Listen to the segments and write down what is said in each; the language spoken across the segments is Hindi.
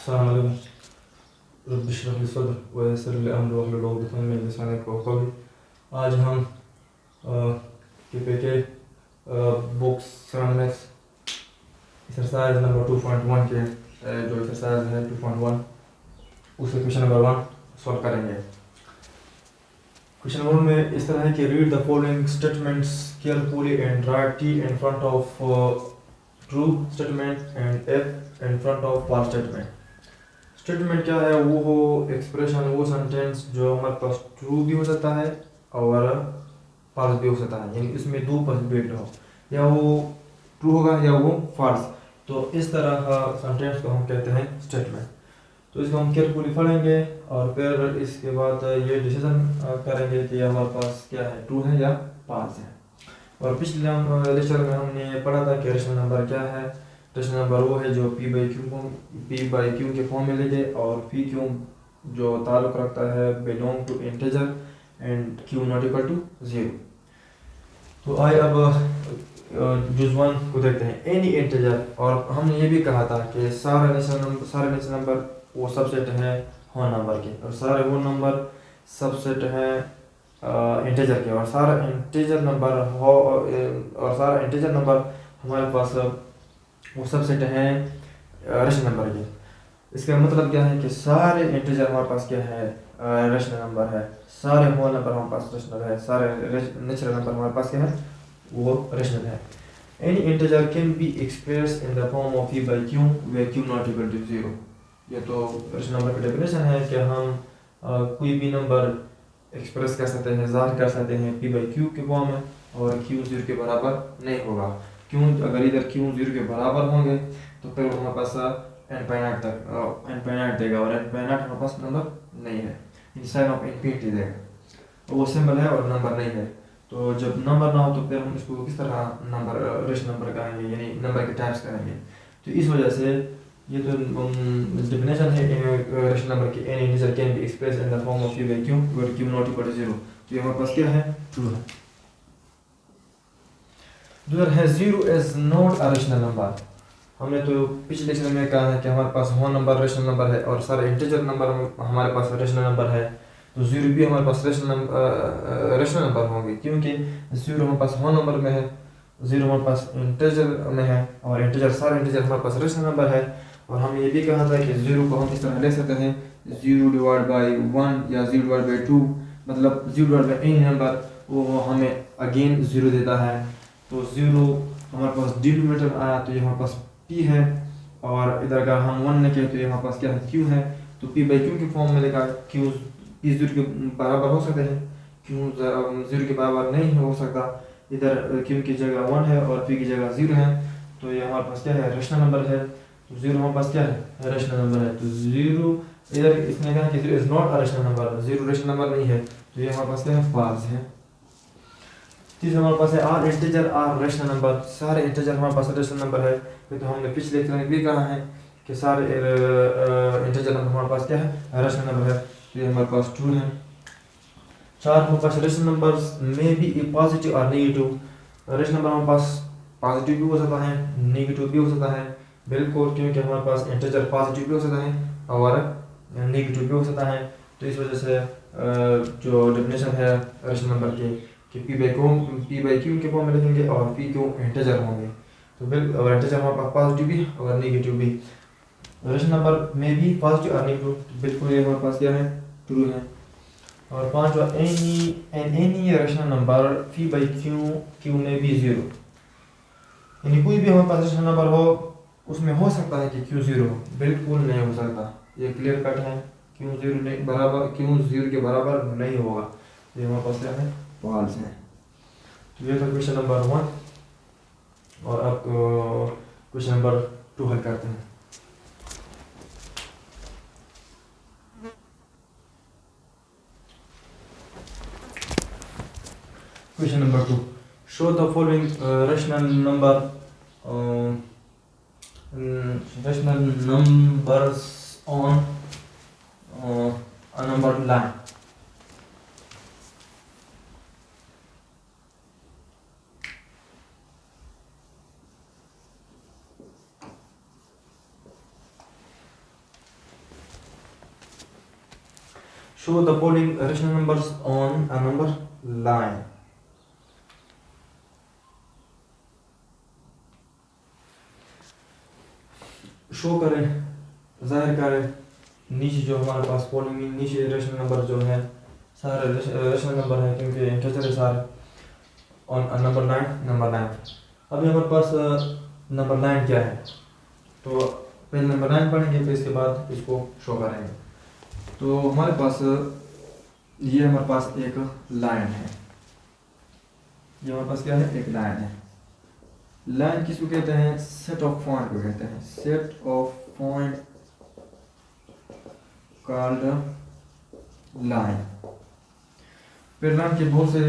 अस्सलाम वालेकुम। रब्बि इश्रह ली सदरी व यस्सिर ली अमरी वहलुल उक़दतम मिन लिसानी यफ़क़हू क़ौली। आज हम केपीके बुक्स सेरामिक्स एक्सरसाइज नंबर 2.1 के जो एक्सरसाइज है 2.1 उसके क्वेश्चन नंबर 1 सॉल्व करेंगे। क्वेश्चन नंबर में इस तरह है कि read the following statements carefully and write T in front of true statement and F in front of false statement. Statement क्या है? वो हो एक्सप्रेशन, वो सेंटेंस जो हमारे पास ट्रू भी हो सकता है और फॉल्स भी हो सकता है, यानी इसमें दो पॉसिबिलिटी हो, या वो ट्रू होगा या वो फॉल्स। तो इस तरह का सेंटेंस को हम कहते हैं स्टेटमेंट। तो इसको हम केयरफुली पढ़ेंगे और फिर इसके बाद ये डिसीजन करेंगे कि हमारे पास क्या है, ट्रू है या फॉल्स है। और पिछले लेक्चर में हमने पढ़ा था कि रेशनल नंबर क्या है। रेशनल नंबर वो है जो पी बाई क्यू के फॉर्म में लेके, और पी क्यू जो ताल्लुक रखता है belong to integer and Q not equal to 0। तो आइए अब जुज़ 1 को देखते हैं, एनी इंटीजर। और हमने ये भी कहा था कि सारे नेचुरल नंबर वो सबसेट हैं होल नंबर के, और सारे होल नंबर सबसेट हैं इंटीजर के, और सारा इंटीजर नंबर हो और सारा इंटीजर नंबर हमारे पास वो सबसेट हैं रेशनल नंबर के। इसका मतलब क्या है कि सारे इंटीजर हमारे पास क्या है, रेशनल नंबर है। सारे होल नंबर हमारे पास रेशनल है, सारे नेचुरल नंबर हमारे पास क्या है, वो रेशनल है। Any integer can be express in the form of P by Q where Q not equal to 0। ये तो रेशनल नंबर की डेफिनेशन है कि हम कोई भी नंबर एक्सप्रेस कर सकते हैं, ज़ाहिर कर सकते हैं पी बाई क्यू के फॉर्म में, और क्यू 0 के बराबर नहीं होगा। क्यों? अगर इधर क्यू 0 के बराबर होंगे तो फिर हमारे पास इनफाइनाइट तक इनफाइनाइट देगा, और इनफाइनाइट हमारे पास नंबर नहीं है, साइन ऑफ इन्फिनिटी देगा। वो सिंबल है और नंबर नहीं है। तो जब नंबर ना हो तो फिर हम इसको किस तरह नंबर रेशनल नंबर कहेंगे, यानी नंबर के टाइप्स करेंगे। तो इस वजह से ये तो डेफिनेशन है रेशनल नंबर की, any integer can be express in the form of P by Q where Q not equal to 0। तो ये हमारे पास क्या है, ट्रू है। दूसरा है 0 is not a rational number. हमने तो पिछले लेक्चर में कहा है कि हमारे पास होल नंबर रेशनल नंबर है और सारे इंटीजर नंबर हमारे पास रेशनल नंबर है। तो 0 भी हमारे पास रेशनल नंबर होंगे, क्योंकि 0 हमारे पास होल नंबर में है, 0 हमारे पास इंटीजर में है, और इंटीजर सारे इंटीजर हमारे पास रेशनल नंबर है। और हमने ये भी कहा था कि 0 को हम इस तरह ले सकते हैं 0 डिवाइड बाई 1 या 0 डिवाइड बाई 2, मतलब 0 डिवाइड बाई एनी नंबर वो हमें अगेन 0 देता है। तो 0 हमारे पास डिनोमिनेटर में आया तो ये हमारे पास p है, और इधर अगर हम 1 ने किया तो ये हमारे पास क्या है, q है। तो p बाई क्यू के फॉर्म में लिखा q p 0 के बराबर हो सकते हैं, q 0 के बराबर नहीं हो सकता। इधर q की जगह 1 है और p की जगह 0 है, तो ये हमारे पास क्या है, रेशनल नंबर है। तो 0 हमारे पास क्या है, रेशनल नंबर है। तो 0 इधर इसने कहा कि 0 is not a rational number, 0 rational number नहीं है, तो ये हमारे पास क्या है, फॉल्स है। तीसरा हमारे पास है are integer are rational number. सारे इंटीजर हमारे पास रेशनल नंबर है। तो हमने पिछले लेक्चर में भी कहा है कि सारे इंटीजर नंबर हमारे पास क्या है, रेशनल नंबर है। तो ये हमारे पास ट्रू है। 4 हमारे पास रेशनल नंबर्स में भी पॉजिटिव और नेगेटिव। रेशनल नंबर हमारे पास पॉजिटिव भी हो सकता है, नेगेटिव भी हो सकता है, बिल्कुल, क्योंकि हमारे पास इंटीजर पॉजिटिव भी हो सकता है और नेगेटिव भी हो सकता है। तो इस वजह से जो डेफिनेशन है रेशनल नंबर की कि पी बाई क्यू के फॉर्म में लिखेंगे और पी क्यू इंटीजर होंगे। तो बिल्कुल, और इंटीजर हमारे पास पॉजिटिव भी और नेगेटिव भी। रेशनल नंबर में भी पॉजिटिव और नेगेटिव, बिल्कुल ये हमारे पास क्या है, ट्रू है। और 5वां, any rational number P by Q में भी 0, यानी कोई भी हमारे पास रेशनल नंबर हो उसमें हो सकता है कि क्यू 0 हो, बिल्कुल नहीं हो सकता, ये क्लियर कट है। क्यू 0 के बराबर नहीं होगा, ये हमारे पास क्या है, फॉल्स है। तो ये था क्वेश्चन नंबर 1, और अब क्वेश्चन नंबर 2 हल करते हैं। Question number 2, show the following rational numbers on a numbered line। Show the following rational numbers on a number line. Show करें, जाहिर करें नीचे जो हमारे पास फॉलोइंग नीचे रेशनल नंबर जो है सारे रेशनल नंबर है क्योंकि इंटीजर है सारे on a number line, number line. अभी हमारे पास नंबर लाइन क्या है, तो पहले नंबर लाइन पढ़ेंगे फिर इसके बाद इसको शो करेंगे। तो हमारे पास ये हमारे पास एक लाइन है, ये हमारे पास क्या है, एक लाइन है। लाइन किसको कहते हैं, सेट ऑफ पॉइंट को कहते हैं, set of point called line. फिर लाइन के बहुत से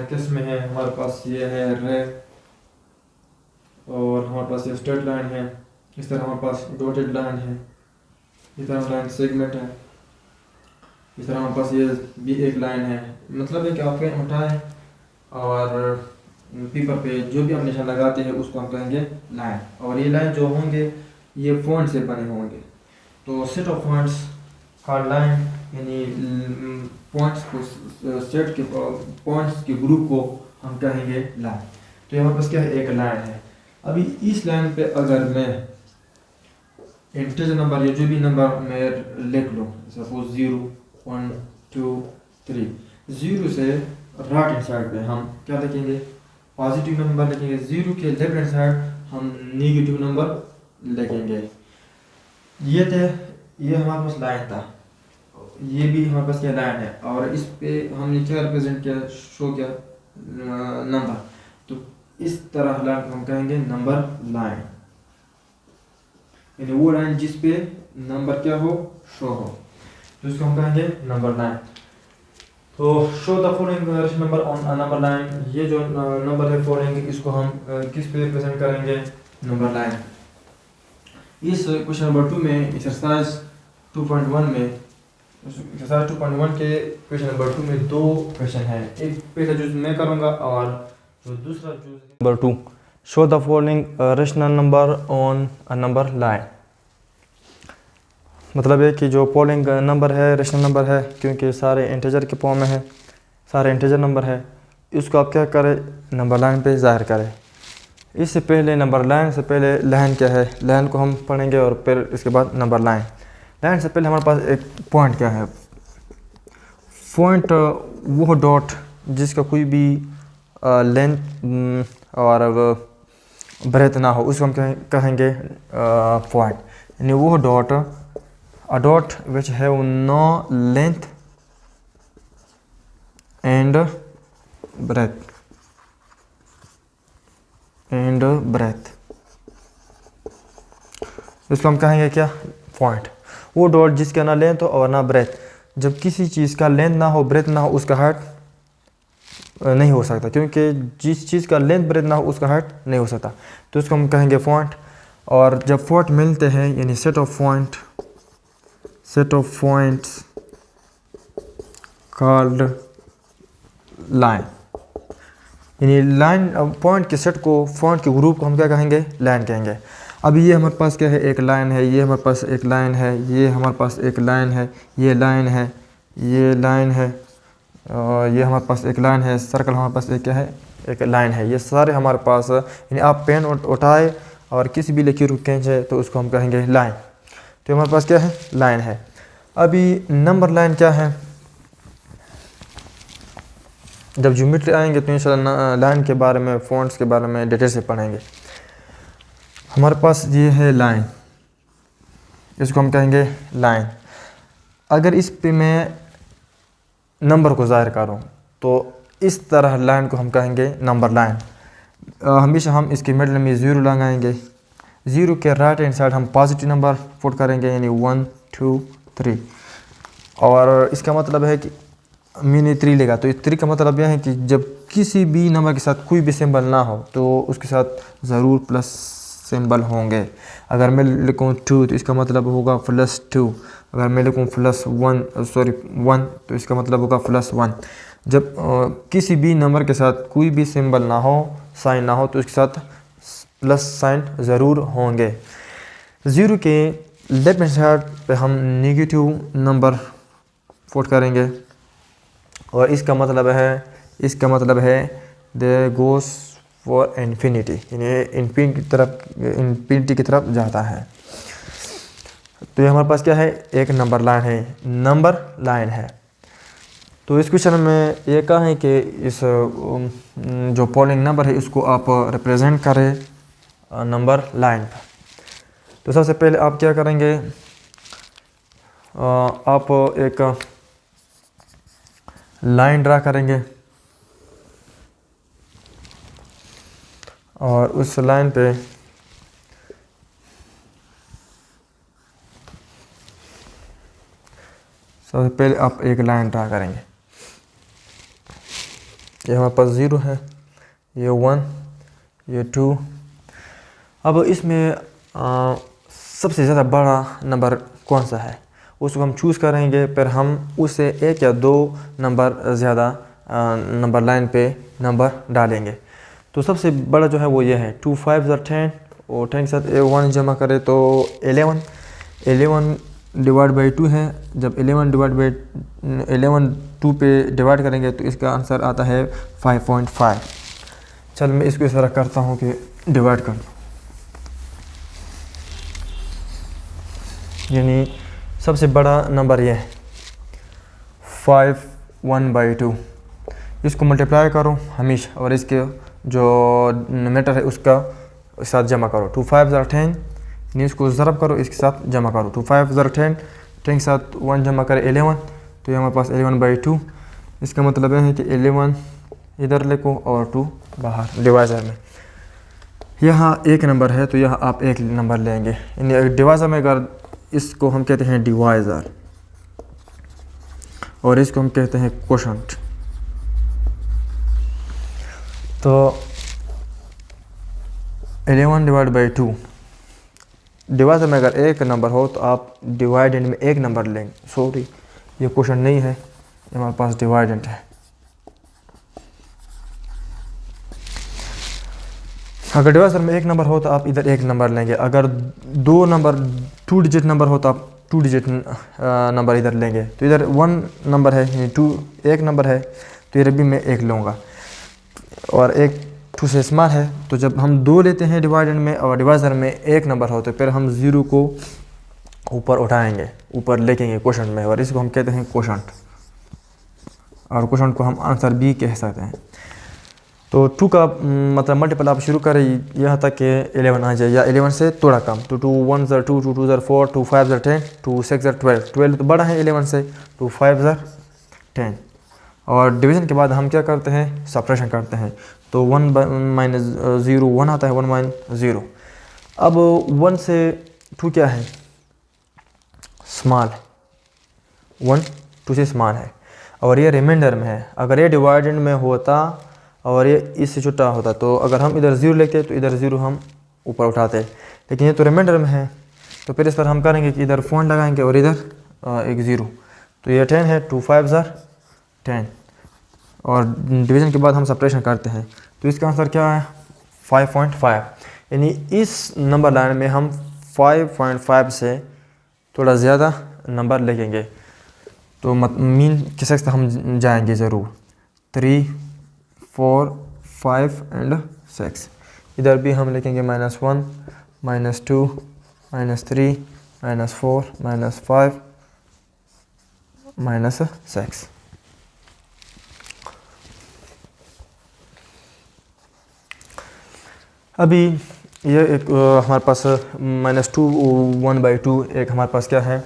किस्में हैं, हमारे पास ये है रे, और हमारे पास ये स्ट्रेट लाइन है, इस तरह हमारे पास डॉटेड लाइन है, इस तरह लाइन सेगमेंट है, इस तरह हमारे पास ये भी एक लाइन है। मतलब है कि आप पेन उठाएं और पेपर पे जो भी आप निशान लगाते हैं उसको हम कहेंगे लाइन, और ये लाइन जो होंगे ये पॉइंट से बने होंगे। तो set of points called line, यानी पॉइंट्स को, सेट के पॉइंट्स के ग्रुप को हम कहेंगे लाइन। तो यहाँ पास क्या है, एक लाइन है। अभी इस लाइन पे अगर मैं इंटीजर नंबर या जो भी नंबर मैं लिख लूँ, सपोज 0 1 2 3, 0 से राइट हैंड साइड पे हम क्या लिखेंगे, पॉजिटिव नंबर लिखेंगे, 0 के लेफ्ट हैंड साइड हम नेगेटिव नंबर लिखेंगे। ये हमारे पास लाइन था, ये भी हमारे पास क्या लाइन है, और इस पे हमने क्या रिप्रेजेंट किया, शो किया नंबर। तो इस तरह लाइन को हम कहेंगे नंबर लाइन, यानी वो लाइन जिस पे नंबर क्या हो, शो हो, तो इसको हम कहेंगे नंबर लाइन। तो show the following rational number on a number line, ये जो नंबर है फॉलोइंग, इसको हम किस पे रिप्रेजेंट करेंगे, नंबर लाइन। इस क्वेश्चन नंबर 2 में एक्सरसाइज 2.1 में, एक्सरसाइज 2.1 के क्वेश्चन नंबर 2 में 2 क्वेश्चन है, एक पहला जो मैं करूँगा और जो दूसरा जो number 2, show the following rational number on a number line. मतलब है कि जो फॉलोइंग नंबर है रेशनल नंबर है, क्योंकि सारे इंटीजर के फॉर्म में है, सारे इंटीजर नंबर है, इसको आप क्या करें, नंबर लाइन पे ज़ाहिर करें। इससे पहले नंबर लाइन से पहले लाइन क्या है, लाइन को हम पढ़ेंगे और फिर इसके बाद नंबर लाइन। लाइन से पहले हमारे पास एक पॉइंट क्या है, पॉइंट वो डॉट जिसका कोई भी लेंथ और ब्रेथ ना हो, उसको हम कहेंगे पॉइंट, यानी वो dot, a dot which have no length and breadth, इसको हम कहेंगे क्या, पॉइंट। वो डॉट जिसका ना लेंथ हो और ना ब्रेथ, जब किसी चीज़ का लेंथ ना हो ब्रेथ ना हो उसका हाइट नहीं हो सकता, क्योंकि जिस चीज़ का लेंथ ब्रेथ ना हो उसका हाइट नहीं हो सकता, तो इसको हम कहेंगे पॉइंट। और जब पॉइंट मिलते हैं, यानी set of points called line, यानी लाइन पॉइंट के सेट को, पॉइंट के ग्रुप को हम क्या कहेंगे, लाइन कहेंगे। अभी ये हमारे पास क्या है, एक लाइन है, ये हमारे पास एक लाइन है, ये हमारे पास एक लाइन है, ये लाइन है, ये लाइन है, और ये हमारे पास एक लाइन है, सर्कल हमारे पास एक क्या है, एक लाइन है। ये सारे हमारे पास, यानी आप पेन उठाए और किसी भी लकीर को खींचे तो उसको हम कहेंगे लाइन। तो हमारे पास क्या है, लाइन है। अभी नंबर लाइन क्या है, जब ज्योमेट्री आएंगे तो इंशाल्लाह लाइन के बारे में, फॉन्ट्स के बारे में डिटेल से पढ़ेंगे। हमारे पास ये है लाइन, इसको हम कहेंगे लाइन। अगर इस पे मैं नंबर को ज़ाहिर करूँ तो इस तरह लाइन को हम कहेंगे नंबर लाइन। हमेशा हम इसके मिडल में 0 लगाएंगे, 0 के राइट हैंड साइड हम पॉजिटिव नंबर पुट करेंगे, यानी 1 2 3, और इसका मतलब है कि मैंने 3 लेगा, तो इस 3 का मतलब यह है कि जब किसी भी नंबर के साथ कोई भी सिंबल ना हो तो उसके साथ ज़रूर प्लस सिंबल होंगे। अगर मैं लिखूँ 2 तो इसका मतलब होगा +2, अगर मैं लिखूँ +1 तो इसका मतलब होगा +1। जब किसी भी नंबर के साथ कोई भी सिंबल ना हो, साइन ना हो, तो उसके साथ प्लस साइन ज़रूर होंगे। 0 के लेफ्ट हैंड साइड पे हम नेगेटिव नंबर पुट करेंगे और इसका मतलब है दे गोस फॉर इन्फिनिटी, यानी इन्फिनिटी की तरफ जाता है। तो ये हमारे पास क्या है, एक नंबर लाइन है। तो इस क्वेश्चन में ये कहा है कि इस जो फॉलोइंग नंबर है इसको आप रिप्रेजेंट करें नंबर लाइन पर। तो सबसे पहले आप क्या करेंगे, आप एक लाइन ड्रा करेंगे और उस लाइन पे सबसे पहले आप एक लाइन ड्रा करेंगे। ये हमारे पास 0 है, ये 1, ये 2। अब इसमें सबसे ज़्यादा बड़ा नंबर कौन सा है उसको हम चूज़ करेंगे, फिर हम उससे 1 या 2 नंबर ज़्यादा नंबर लाइन पे नंबर डालेंगे। तो सबसे बड़ा जो है वो ये है 2 5 10 और 10 के साथ 1 जमा करें तो 11 डिवाइड बाई 2 है। जब 11 2 पे डिवाइड करेंगे तो इसका आंसर आता है 5.5। चल मैं इसको इस तरह करता हूँ कि डिवाइड कर दूँ, यानी सबसे बड़ा नंबर ये है 5/1/2। इसको मल्टीप्लाई करो हमेशा और इसके जो नोमिनेटर है उसका साथ जमा करो। 2 5 10, यानी इसको ज़रब करो, इसके साथ जमा करो। 2 5 10 10 के साथ 1 जमा करें 11, तो ये हमारे पास 11/2। इसका मतलब है कि 11 इधर लिखो और 2 बाहर डिवाइज़र में। यहाँ एक नंबर है तो यहाँ आप एक नंबर लेंगे, यानी डिवाइज़र में अगर इसको हम कहते हैं डिवाइज़र और इसको हम कहते हैं क्वोशंट। तो 11 डिवाइड बाई 2, डिवाइज़र में अगर एक नंबर हो तो आप डिवाइडेंड में एक नंबर लेंगे। सॉरी, ये क्वोशंट नहीं है, ये हमारे पास डिवाइडेंड है। अगर डिवाइज़र में एक नंबर हो तो आप इधर एक नंबर लेंगे। अगर 2 डिजिट नंबर हो तो आप 2 डिजिट नंबर इधर लेंगे। तो इधर 1 नंबर है, यानी 2 एक नंबर है, तो इधर भी मैं एक लूँगा और एक 2 से स्मॉल है। तो जब हम 2 लेते हैं डिवाइडेंड में और डिवाइज़र में एक नंबर हो तो फिर हम 0 को ऊपर उठाएंगे, ऊपर लेकेंगे क्वोशंट में, और इसको हम कहते हैं क्वोशंट। और क्वोशंट को हम आंसर भी कह सकते हैं। तो 2 का मतलब मल्टीपल आप शुरू करें यहाँ तक कि 11 आ जाए या 11 से थोड़ा कम। तो 2 1 2 2 2 4 2 5 10 2 6 12 तो बड़ा है 11 से, 2 5 10। और डिवीज़न के बाद हम क्या करते हैं, सब्ट्रैक्शन करते हैं। तो 1 माइनस 0 1 आता है, 1 माइनस 0। अब 1 से 2 क्या है, स्मॉल, 1 2 से स्मॉल है और ये रिमाइंडर में है। अगर ये डिवाइडेंड में होता और ये इससे छोटा होता तो अगर हम इधर 0 लेते तो इधर 0 हम ऊपर उठाते, लेकिन ये तो रिमाइंडर में है। तो फिर इस पर हम करेंगे कि इधर पॉइंट लगाएंगे और इधर एक 0। तो ये 10 है, 2 5 10 और डिवीज़न के बाद हम सब्ट्रैक्शन करते हैं। तो इसका आंसर क्या है, 5.5। यानी इस नंबर लाइन में हम 5.5 से थोड़ा ज़्यादा नंबर लिखेंगे। तो मीन के सेक्स हम जाएंगे ज़रूर, 3 4 5 एंड 6। इधर भी हम लिखेंगे -1 -2 -3 -4 -5 -6। अभी ये एक हमारे पास -2 1/2 एक हमारे पास क्या है,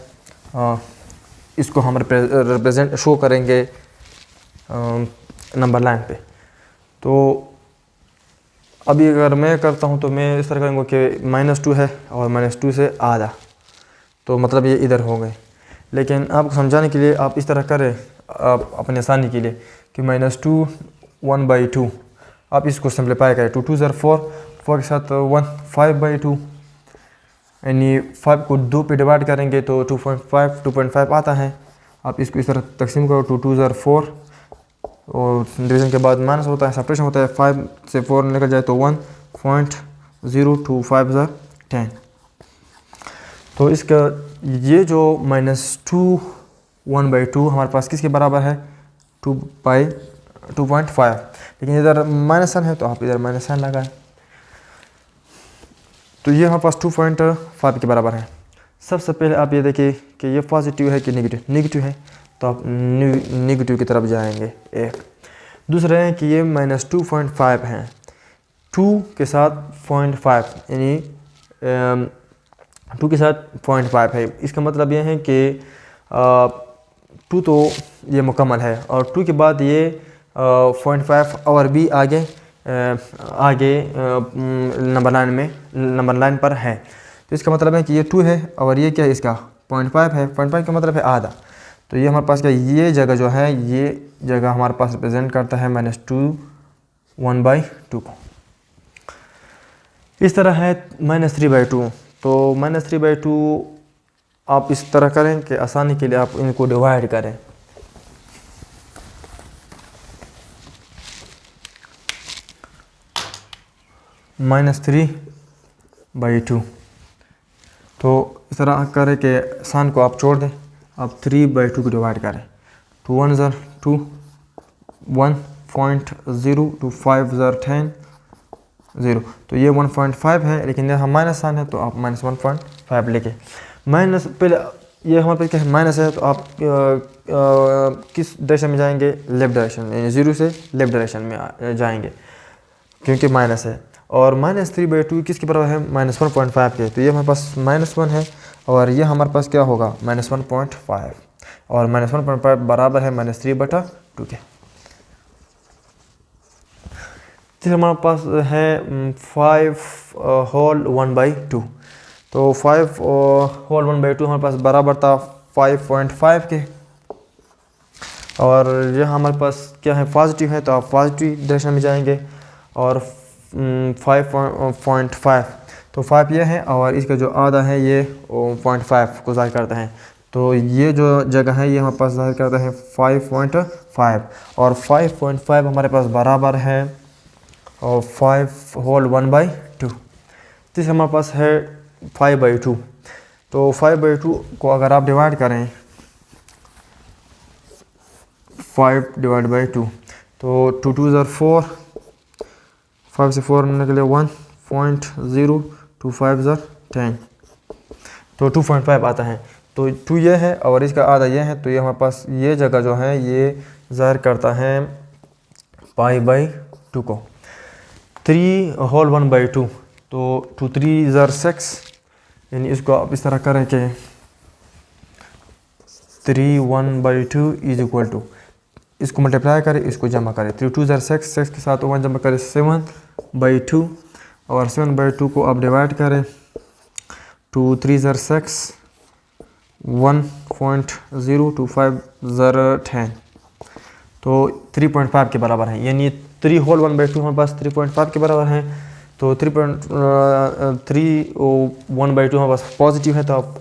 इसको हम रिप्रेजेंट शो करेंगे नंबर लाइन पे। तो अभी अगर मैं करता हूँ तो मैं इस तरह करूँगा कि -2 है और -2 से आधा, तो मतलब ये इधर हो गए। लेकिन आपको समझाने के लिए आप इस तरह करें, आप अपनी आसानी के लिए कि -2 1/2 आप इसको सिंप्लीफाई करें। 2 2 4 4 के साथ 1 5/2, यानी 5 को 2 पे डिवाइड करेंगे तो 2.5 आता है। आप इसको इस तरह तकसीम करो, 2 2 4 और डिवीज़न के बाद माइनस होता है, सब्ट्रैक्शन होता है। 5 से 4 निकल जाए तो 1.025 10। तो इसका ये जो -2 1/2 हमारे पास किसके बराबर है, 2/2.5। लेकिन इधर माइनस साइन है तो आप इधर माइनस साइन लगाएं, तो ये हमारे पास 2.5 के बराबर है। सबसे पहले आप ये देखिए कि ये पॉजिटिव है कि नेगेटिव, नेगेटिव है तो आप नेगेटिव की तरफ जाएंगे एक। दूसरा है कि ये -2.5 है, 2 के साथ 0.5 यानी 2 के साथ 0.5 है। इसका मतलब ये है कि 2 तो ये मुकम्मल है और 2 के बाद ये 0.5 और भी आगे नंबर लाइन पर है। तो इसका मतलब है कि ये 2 है और ये क्या है, इसका 0.5 है। 0.5 का मतलब है आधा। तो ये हमारे पास क्या, ये जगह जो है ये जगह हमारे पास रिप्रेजेंट करता है -2 1/2 को। इस तरह है -3/2। तो -3/2 आप इस तरह करें कि आसानी के लिए आप इनको डिवाइड करें। -3/2 तो इस तरह करें कि सान को आप छोड़ दें, आप 3/2 को डिवाइड करें। 2 1 ज़र 2 1.0 2 5 ज़र 10 0। तो ये 1.5 है, लेकिन यहाँ माइनस साइन है तो आप -1.5 लेके माइनस, पहले ये हमारे पास क्या है, माइनस है तो आप किस डायरेक्शन में जाएंगे, लेफ्ट डायरेक्शन, यानी 0 से लेफ्ट डायरेक्शन में जाएंगे क्योंकि माइनस है। और -3/2 किसके बराबर है, -1.5 के। तो ये हमारे पास -1 है और ये हमारे पास क्या होगा, -1.5 और -1.5 बराबर है -3/2 के। फिर हमारे पास है 5 होल 1/2। तो 5 होल 1/2 हमारे पास बराबर था 5.5 के। और ये हमारे पास क्या है, पॉजिटिव है तो आप पॉजिटिव डायरेक्शन में जाएंगे। और 5.5 तो 5 ये है और इसका जो आधा है ये 0.5 को ज़ाहिर करते हैं। तो ये जो जगह है ये हमारे पास ज़ाहिर करता है 5.5 और 5.5 हमारे पास बराबर है और 5 होल 1/2। तो हमारे पास है 5/2। तो 5/2 को अगर आप डिवाइड करें 5/2 तो 2 2 ज़र 4, 5 से 4 निकले 1.0 2 5 ज़र 10, तो 2.5 आता है। तो 2 ये है और इसका आधा ये है, तो ये हमारे पास ये जगह जो है ये ज़ाहिर करता है π/2 को। 3 होल 1/2 तो 2 3 ज़र 6, यानी इसको आप इस तरह करें कि 3 1/2 इज इक्वल टू, इसको मल्टीप्लाई करें, इसको जमा करें। 3 2 ज़र 6, 6 के साथ 1 जमा करें 7/2 और 7/2 को आप डिवाइड करें। 2 3 ज़र 6 1.0 2 5 ज़र 10 तो 3.5 के बराबर है, यानी 3 होल 1/2 हमारे पास 3.5 के बराबर है। तो 3 1/2 हमारे पास पॉजिटिव है तो आप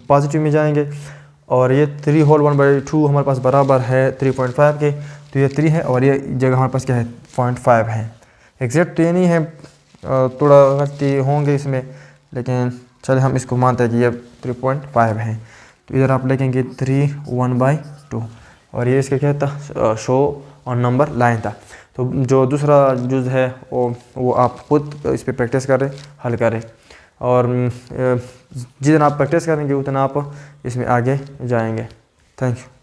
पॉजिटिव में जाएंगे। और ये 3 होल 1/2 हमारे पास बराबर है 3.5 के। तो ये 3 है और ये जगह हमारे पास क्या है 0.5 है। एग्जैक्ट तो ये नहीं है, थोड़ा गलती होंगे इसमें, लेकिन चलिए हम इसको मानते हैं कि ये 3.5 है। तो इधर आप लिखेंगे 3 1/2 और ये इसका क्या था, शो ऑन नंबर लाइन था। तो जो दूसरा जुज़ है वो आप खुद इस पर प्रैक्टिस करें, हल करें। और जितना आप प्रैक्टिस करेंगे उतना आप इसमें आगे जाएंगे। Thank you.